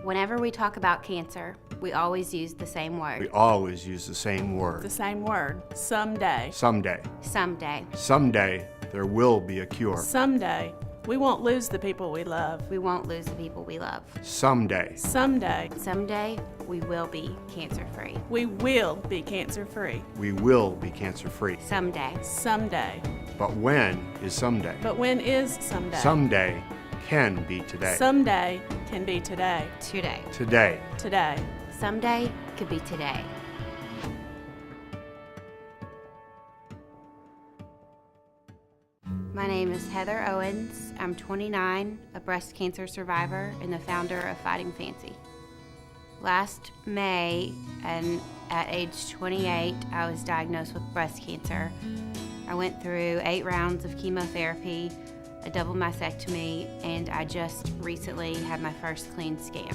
Whenever we talk about cancer, we always use the same word. We always use the same word. The same word. Someday. Someday. Someday. Someday, there will be a cure. Someday, we won't lose the people we love. We won't lose the people we love. Someday. Someday, Someday, we will be cancer-free. we will be cancer-free. We will be cancer-free. Someday. Someday. But when is someday? But when is someday? Someday can be today. Someday can be today. Today. Today. Today. Someday could be today. My name is Heather Owens. I'm 29, a breast cancer survivor and the founder of Fighting Fancy. Last May, and at age 28, I was diagnosed with breast cancer. I went through 8 rounds of chemotherapy, a double mastectomy, and I just recently had my first clean scan.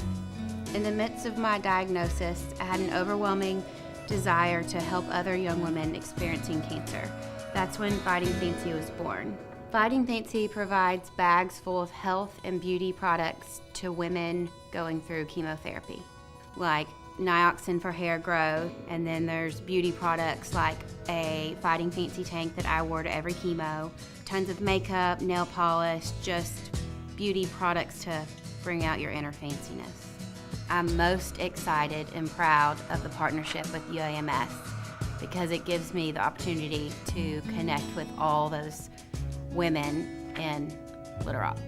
In the midst of my diagnosis, I had an overwhelming desire to help other young women experiencing cancer. That's when Fighting Fancy was born. Fighting Fancy provides bags full of health and beauty products to women going through chemotherapy, like Nioxin for hair growth, and then there's beauty products like a Fighting Fancy tank that I wore to every chemo, tons of makeup, nail polish, just beauty products to bring out your inner fanciness. I'm most excited and proud of the partnership with UAMS because it gives me the opportunity to connect with all those women in Little Rock.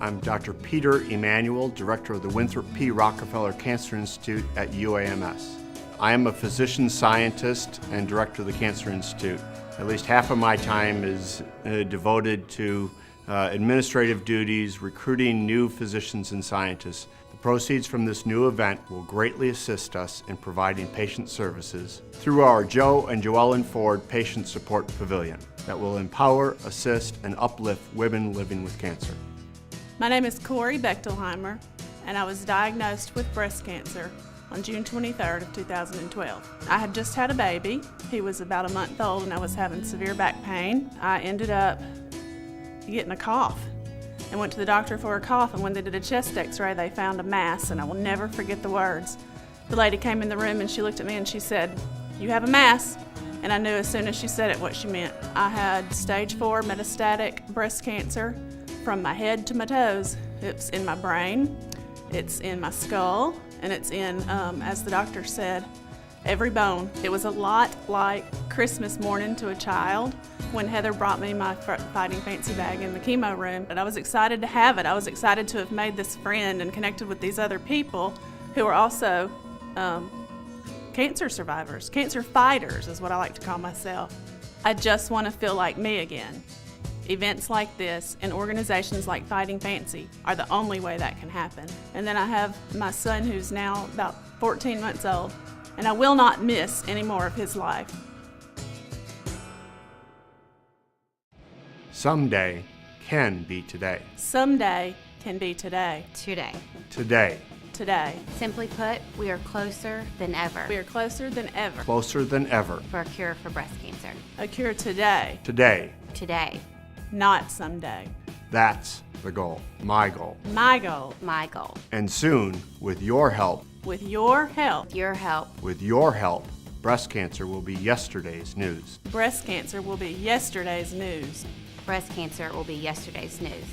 I'm Dr. Peter Emanuel, Director of the Winthrop P. Rockefeller Cancer Institute at UAMS. I am a physician scientist and Director of the Cancer Institute. At least half of my time is devoted to administrative duties, recruiting new physicians and scientists. The proceeds from this new event will greatly assist us in providing patient services through our Joe and Joellen Ford Patient Support Pavilion that will empower, assist, and uplift women living with cancer. My name is Corey Bechtelheimer, and I was diagnosed with breast cancer on June 23rd of 2012. I had just had a baby. He was about a month old and I was having severe back pain. I ended up getting a cough and went to the doctor for a cough, and when they did a chest x-ray they found a mass, and I will never forget the words. The lady came in the room and she looked at me and she said, "You have a mass." And I knew as soon as she said it what she meant. I had stage 4 metastatic breast cancer from my head to my toes. It's in my brain, it's in my skull, and it's in, as the doctor said, every bone. It was a lot like Christmas morning to a child when Heather brought me my Fighting Fancy bag in the chemo room. And I was excited to have it. I was excited to have made this friend and connected with these other people who are also cancer survivors. Cancer fighters is what I like to call myself. I just want to feel like me again. Events like this and organizations like Fighting Fancy are the only way that can happen. And then I have my son who's now about 14 months old, and I will not miss any more of his life. Someday can be today. Someday can be today. Today. Today. Today. Simply put, we are closer than ever We are closer than ever. Closer than ever. for a cure for breast cancer. A cure today, Today. Today. not someday. That's the goal. My goal. My goal, My goal. And soon, with your help, with your help, With your help, breast cancer will be yesterday's news. breast cancer will be yesterday's news. breast cancer will be yesterday's news.